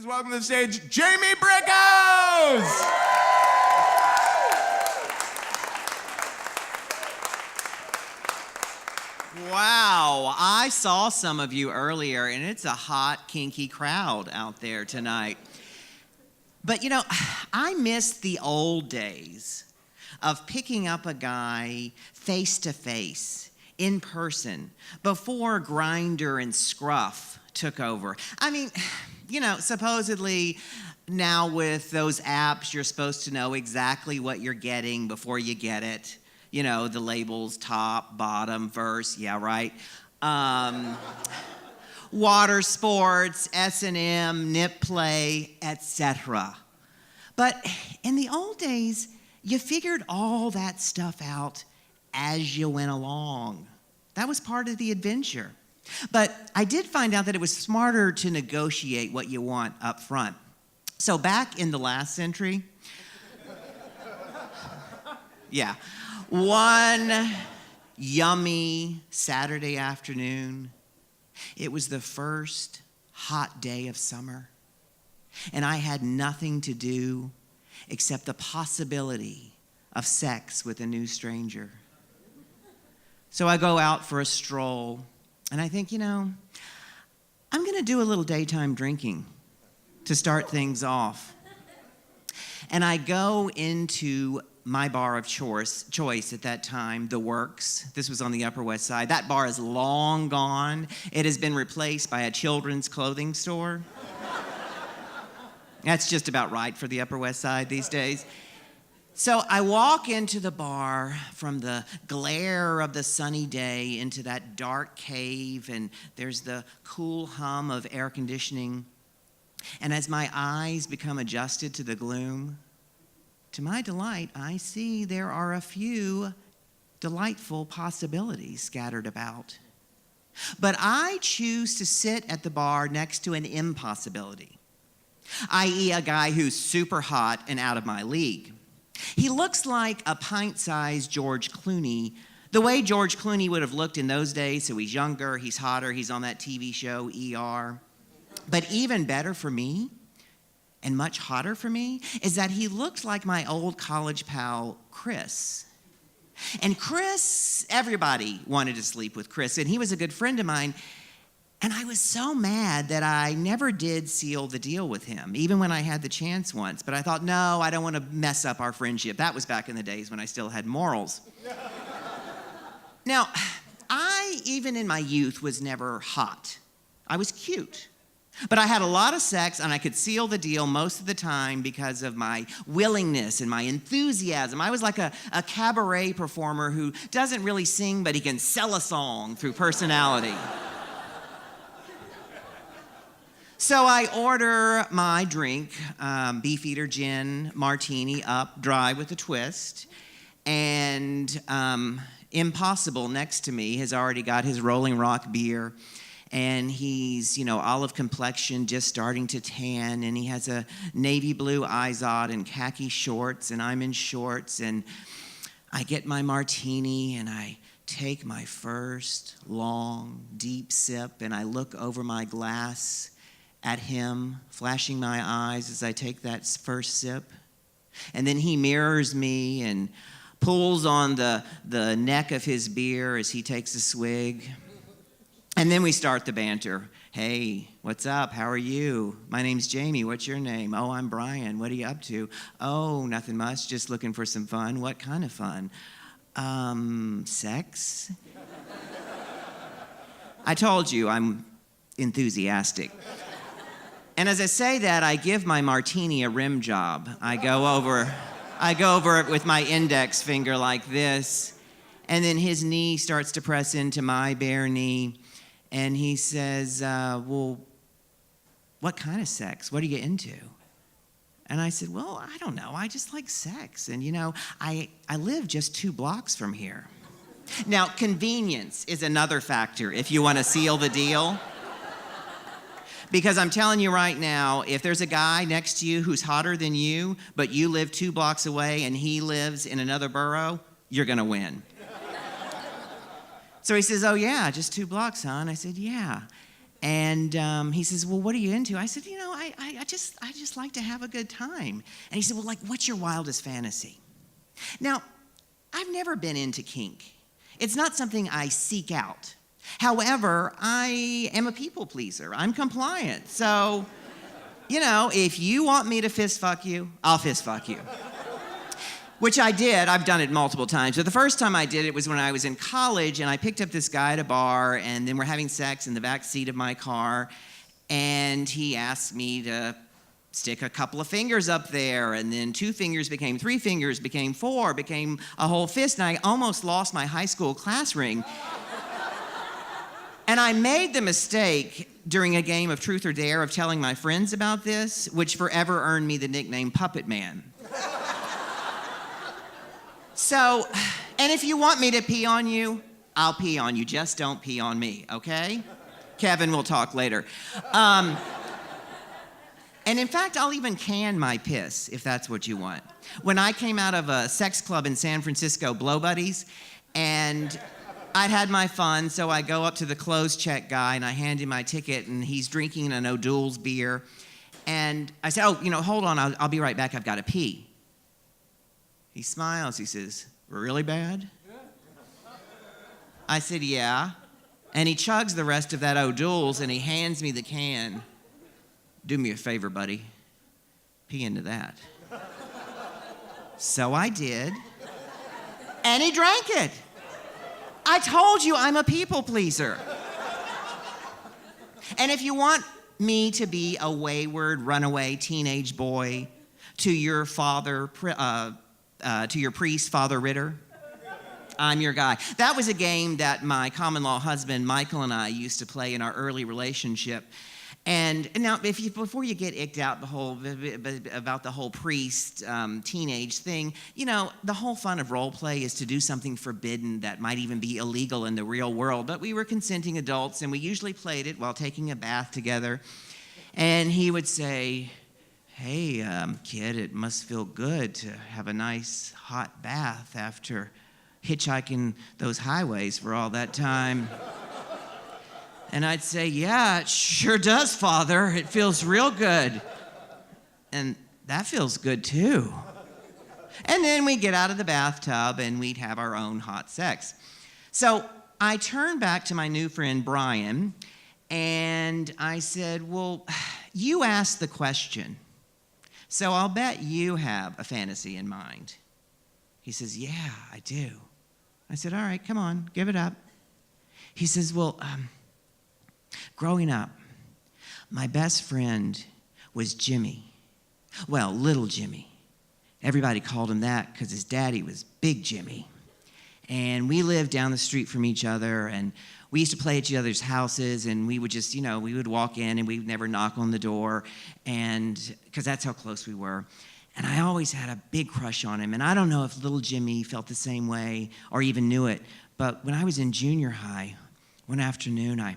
Please welcome to the stage, Jamie Brickhouse! Wow, I saw some of you earlier, and it's a hot, kinky crowd out there tonight. But you know, I miss the old days of picking up a guy face to face, in person, before Grindr and Scruff took over. I mean, you know, supposedly now with those apps, you're supposed to know exactly what you're getting before you get it. You know, the labels, top, bottom, verse, yeah, right. Water sports, S&M, nip play, etc. But in the old days, you figured all that stuff out as you went along. That was part of the adventure. But I did find out that it was smarter to negotiate what you want up front. So back in the last century, yeah, one yummy Saturday afternoon, it was the first hot day of summer, and I had nothing to do except the possibility of sex with a new stranger. So I go out for a stroll, and I think, you know, I'm gonna do a little daytime drinking to start things off. And I go into my bar of choice at that time, The Works. This was on the Upper West Side. That bar is long gone. It has been replaced by a children's clothing store. That's just about right for the Upper West Side these days. So I walk into the bar from the glare of the sunny day into that dark cave, and there's the cool hum of air conditioning. And as my eyes become adjusted to the gloom, to my delight, I see there are a few delightful possibilities scattered about. But I choose to sit at the bar next to an impossibility, i.e. a guy who's super hot and out of my league. He looks like a pint-sized George Clooney, the way George Clooney would have looked in those days, so he's younger, he's hotter, he's on that TV show, ER. But even better for me, and much hotter for me, is that he looked like my old college pal, Chris. And Chris, everybody wanted to sleep with Chris, and he was a good friend of mine. And I was so mad that I never did seal the deal with him, even when I had the chance once. But I thought, no, I don't want to mess up our friendship. That was back in the days when I still had morals. Now, I, even in my youth, was never hot. I was cute. But I had a lot of sex, and I could seal the deal most of the time because of my willingness and my enthusiasm. I was like a cabaret performer who doesn't really sing, but he can sell a song through personality. So I order my drink, Beefeater Gin Martini, up dry with a twist, and Impossible next to me has already got his Rolling Rock beer. And he's, you know, olive complexion, just starting to tan, and he has a navy blue Izod and khaki shorts, and I'm in shorts, and I get my martini, and I take my first long, deep sip, and I look over my glass at him, flashing my eyes as I take that first sip. And then he mirrors me and pulls on the neck of his beer as he takes a swig. And then we start the banter. Hey, what's up? How are you? My name's Jamie. What's your name? Oh, I'm Brian. What are you up to? Oh, nothing much. Just looking for some fun. What kind of fun? Sex? I told you I'm enthusiastic. And as I say that, I give my martini a rim job. I go over it with my index finger like this, and then his knee starts to press into my bare knee. And he says, well, what kind of sex? What are you into? And I said, well, I don't know. I just like sex. And, you know, I live just 2 blocks from here. Now, convenience is another factor if you want to seal the deal. Because I'm telling you right now, if there's a guy next to you who's hotter than you, but you live 2 blocks away and he lives in another borough, you're going to win. So he says, oh, yeah, just 2 blocks, huh? And I said, yeah. And he says, well, what are you into? I said, I just like to have a good time. And he said, well, like, what's your wildest fantasy? Now, I've never been into kink. It's not something I seek out. However, I am a people pleaser. I'm compliant. So, if you want me to fist fuck you, I'll fist fuck you. Which I did. I've done it multiple times. But the first time I did it was when I was in college, and I picked up this guy at a bar, and then we're having sex in the back seat of my car, and he asked me to stick a couple of fingers up there, and then 2 fingers became 3 fingers, became 4, became a whole fist, and I almost lost my high school class ring. And I made the mistake during a game of Truth or Dare of telling my friends about this, which forever earned me the nickname Puppet Man. So, and if you want me to pee on you, I'll pee on you. Just don't pee on me, okay? Kevin, we'll talk later. And in fact, I'll even can my piss, if that's what you want. When I came out of a sex club in San Francisco, Blow Buddies, and I'd had my fun, so I go up to the clothes check guy, and I hand him my ticket, and he's drinking an O'Doul's beer. And I said, hold on, I'll be right back, I've got to pee. He smiles, he says, really bad? I said, yeah. And he chugs the rest of that O'Doul's, and he hands me the can. Do me a favor, buddy. Pee into that. So I did. And he drank it. I told you I'm a people pleaser. And if you want me to be a wayward, runaway teenage boy to your father, to your priest, Father Ritter, I'm your guy. That was a game that my common-law husband, Michael, and I used to play in our early relationship. And now, before you get icked out about the whole priest teenage thing, the whole fun of role play is to do something forbidden that might even be illegal in the real world. But we were consenting adults, and we usually played it while taking a bath together. And he would say, hey, kid, it must feel good to have a nice hot bath after hitchhiking those highways for all that time. And I'd say, yeah, it sure does, Father. It feels real good. And that feels good, too. And then we'd get out of the bathtub, and we'd have our own hot sex. So I turned back to my new friend, Brian, and I said, well, you asked the question, so I'll bet you have a fantasy in mind. He says, yeah, I do. I said, all right, come on, give it up. He says, well, growing up, my best friend was Jimmy. Well, little Jimmy. Everybody called him that because his daddy was Big Jimmy. And we lived down the street from each other, and we used to play at each other's houses, and we would just, we would walk in, and we'd never knock on the door, and because that's how close we were. And I always had a big crush on him, and I don't know if little Jimmy felt the same way or even knew it, but when I was in junior high, one afternoon, I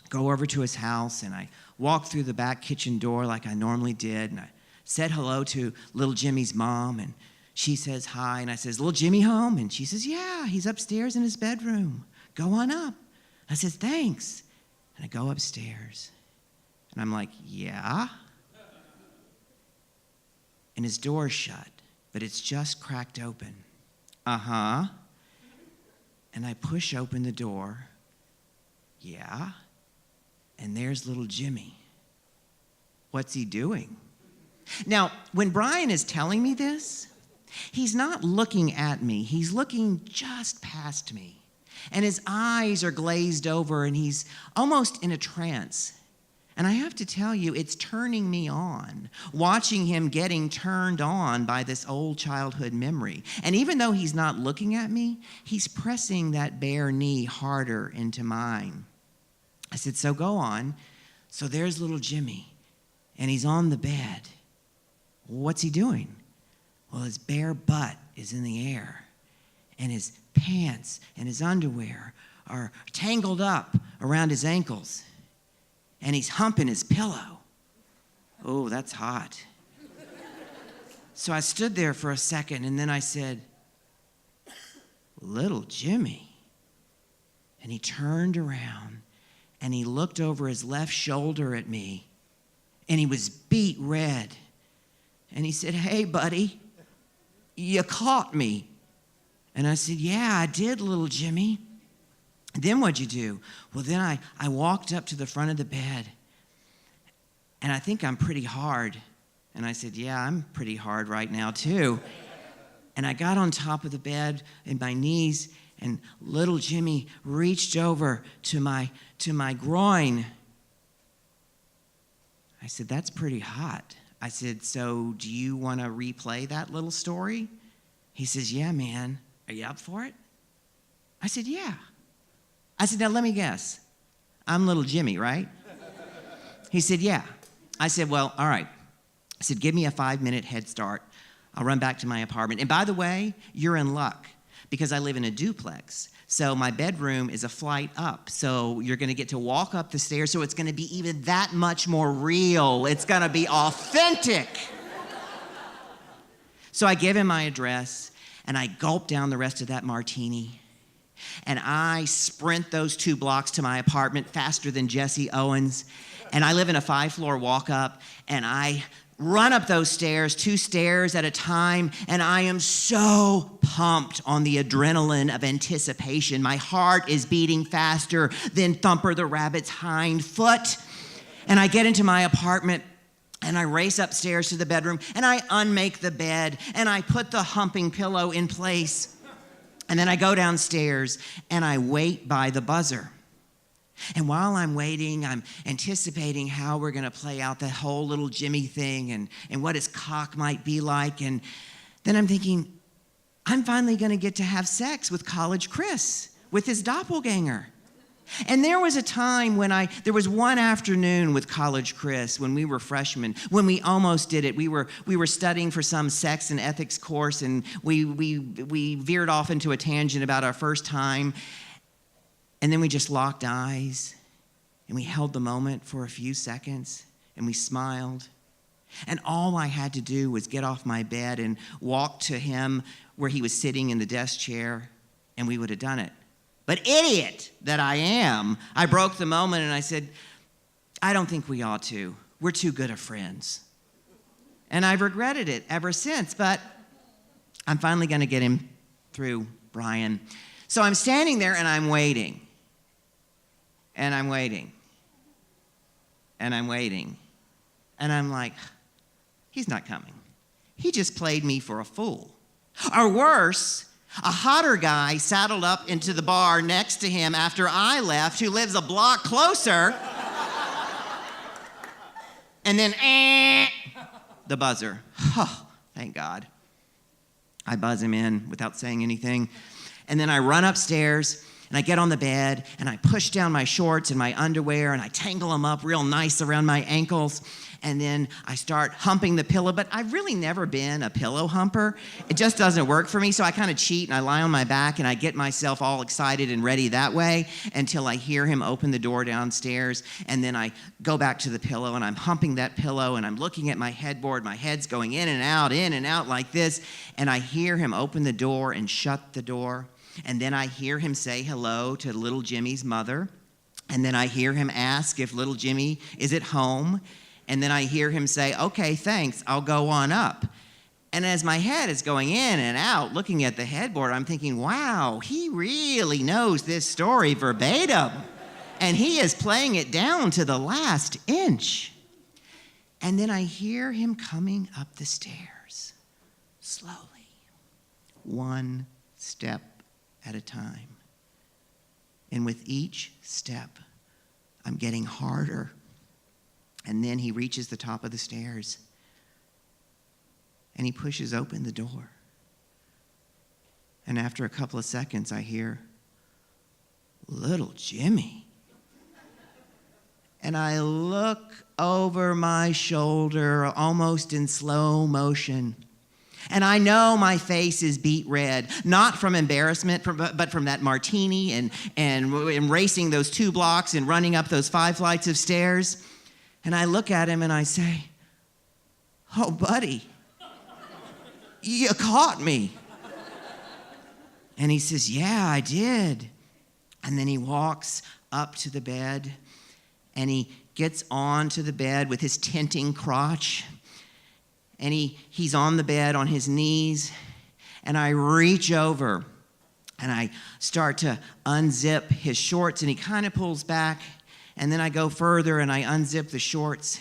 go over to his house, and I walk through the back kitchen door like I normally did, and I said hello to little Jimmy's mom, and she says hi, and I says, little Jimmy home? And she says, yeah, he's upstairs in his bedroom. Go on up. I says, thanks. And I go upstairs, and I'm like, yeah? And his door's shut, but it's just cracked open. Uh-huh. And I push open the door. Yeah? And there's little Jimmy. What's he doing? Now, when Brian is telling me this, he's not looking at me. He's looking just past me. And his eyes are glazed over, and he's almost in a trance. And I have to tell you, it's turning me on, watching him getting turned on by this old childhood memory. And even though he's not looking at me, he's pressing that bare knee harder into mine. I said, so go on. So there's little Jimmy, and he's on the bed. What's he doing? Well, his bare butt is in the air, and his pants and his underwear are tangled up around his ankles, and he's humping his pillow. Oh, that's hot. So I stood there for a second, and then I said, little Jimmy. And he turned around, and he looked over his left shoulder at me, and he was beet red. And he said, "Hey, buddy, you caught me." And I said, "Yeah, I did, little Jimmy." And then what'd you do? Well, then I walked up to the front of the bed, and I think I'm pretty hard. And I said, "Yeah, I'm pretty hard right now, too." And I got on top of the bed in my knees, and little Jimmy reached over to my groin. I said, "That's pretty hot." I said, "So do you want to replay that little story?" He says, "Yeah, man. Are you up for it?" I said, "Yeah." I said, "Now let me guess. I'm little Jimmy, right?" He said, "Yeah." I said, "Well, all right." I said, "Give me a 5-minute head start. I'll run back to my apartment. And by the way, you're in luck because I live in a duplex. So my bedroom is a flight up. So you're going to get to walk up the stairs. So it's going to be even that much more real. It's going to be authentic." So I give him my address, and I gulp down the rest of that martini. And I sprint those 2 blocks to my apartment faster than Jesse Owens. And I live in a 5-floor walk-up, and I run up those stairs, 2 stairs at a time, and I am so pumped on the adrenaline of anticipation. My heart is beating faster than Thumper the rabbit's hind foot. And I get into my apartment, and I race upstairs to the bedroom, and I unmake the bed, and I put the humping pillow in place. And then I go downstairs, and I wait by the buzzer. And while I'm waiting, I'm anticipating how we're going to play out that whole little Jimmy thing and what his cock might be like. And then I'm thinking, I'm finally going to get to have sex with College Chris, with his doppelganger. And there was a time when there was one afternoon with College Chris when we were freshmen, when we almost did it. We were studying for some sex and ethics course, and we veered off into a tangent about our first time. And then we just locked eyes, and we held the moment for a few seconds, and we smiled. And all I had to do was get off my bed and walk to him where he was sitting in the desk chair, and we would have done it. But idiot that I am, I broke the moment, and I said, "I don't think we ought to. We're too good of friends." And I've regretted it ever since, but I'm finally going to get him through, Brian. So I'm standing there, and I'm waiting. And I'm waiting. And I'm waiting. And I'm like, he's not coming. He just played me for a fool. Or worse, a hotter guy saddled up into the bar next to him after I left, who lives a block closer. And then, the buzzer. Oh, thank God. I buzz him in without saying anything. And then I run upstairs, and I get on the bed, and I push down my shorts and my underwear, and I tangle them up real nice around my ankles. And then I start humping the pillow, but I've really never been a pillow humper. It just doesn't work for me, so I kind of cheat, and I lie on my back, and I get myself all excited and ready that way until I hear him open the door downstairs, and then I go back to the pillow, and I'm humping that pillow, and I'm looking at my headboard. My head's going in and out like this, and I hear him open the door and shut the door. And then I hear him say hello to little Jimmy's mother. And then I hear him ask if little Jimmy is at home. And then I hear him say, "Okay, thanks, I'll go on up." And as my head is going in and out, looking at the headboard, I'm thinking, wow, he really knows this story verbatim. And he is playing it down to the last inch. And then I hear him coming up the stairs, slowly, one step at a time. And with each step, I'm getting harder. And then he reaches the top of the stairs, and he pushes open the door. And after a couple of seconds, I hear, "Little Jimmy." And I look over my shoulder almost in slow motion. And I know my face is beet red, not from embarrassment, but from that martini and racing those 2 blocks and running up those 5 flights of stairs. And I look at him and I say, "Oh, buddy, you caught me." And he says, "Yeah, I did." And then he walks up to the bed, and he gets onto the bed with his tenting crotch, and he's on the bed on his knees, and I reach over and I start to unzip his shorts, and he kind of pulls back, and then I go further and I unzip the shorts,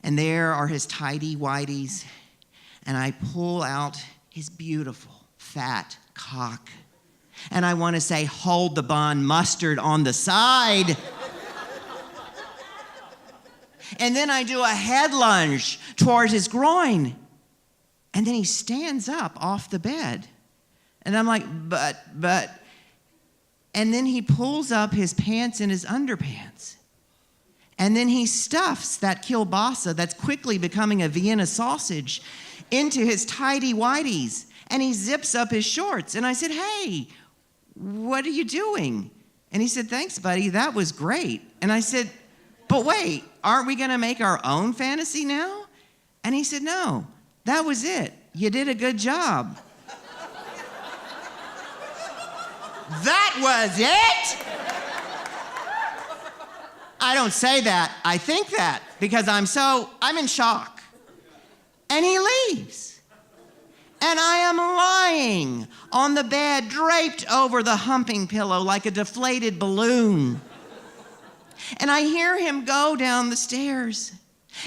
and there are his tidy whities, and I pull out his beautiful fat cock, and I want to say, hold the bun, mustard on the side. And then I do a head lunge towards his groin. And then he stands up off the bed. And I'm like, but. And then he pulls up his pants and his underpants. And then he stuffs that kielbasa that's quickly becoming a Vienna sausage into his tidy whities. And he zips up his shorts. And I said, hey, what are you doing? And he said, thanks, buddy, that was great. And I said, but wait, aren't we gonna make our own fantasy now? And he said, no, that was it. You did a good job. That was it? I don't say that, I think that, because I'm in shock. And he leaves. And I am lying on the bed, draped over the humping pillow like a deflated balloon. And I hear him go down the stairs,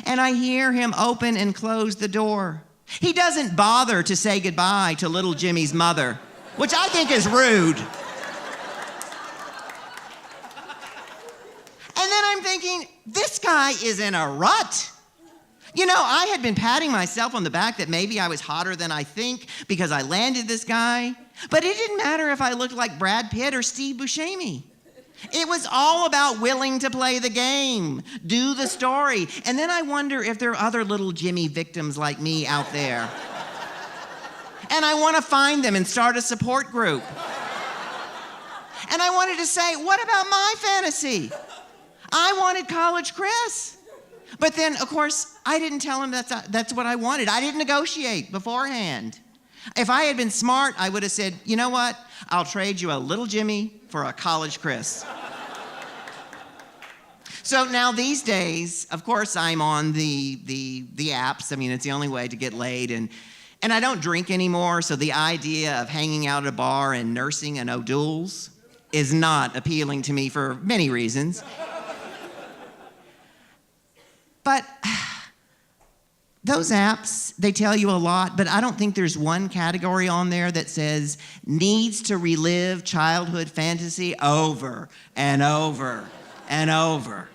and I hear him open and close the door. He doesn't bother to say goodbye to little Jimmy's mother, which I think is rude. And then I'm thinking, this guy is in a rut. You know, I had been patting myself on the back that maybe I was hotter than I think because I landed this guy. But it didn't matter if I looked like Brad Pitt or Steve Buscemi. It was all about willing to play the game, do the story. And then I wonder if there are other little Jimmy victims like me out there. And I want to find them and start a support group. And I wanted to say, what about my fantasy? I wanted College Chris. But then, of course, I didn't tell him that's what I wanted. I didn't negotiate beforehand. If I had been smart, I would have said, you know what? I'll trade you a little Jimmy for a College Chris. So now these days, of course, I'm on the apps. I mean, it's the only way to get laid. And I don't drink anymore, so the idea of hanging out at a bar and nursing an O'Doul's is not appealing to me for many reasons. But those apps, they tell you a lot, but I don't think there's one category on there that says needs to relive childhood fantasy over and over and over.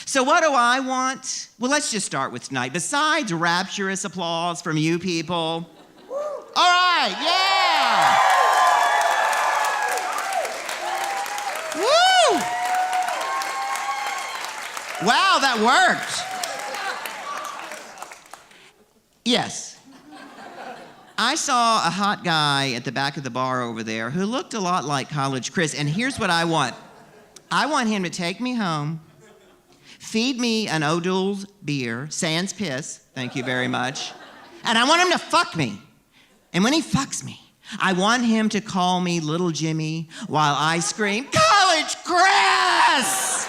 So what do I want? Well, let's just start with tonight. Besides rapturous applause from you people. All right, yeah! Woo! Wow, that worked. Yes. I saw a hot guy at the back of the bar over there who looked a lot like College Chris, and here's what I want. I want him to take me home, feed me an O'Doul's beer, sans piss, thank you very much, and I want him to fuck me. And when he fucks me, I want him to call me Little Jimmy while I scream, College Chris!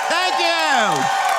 Thank you.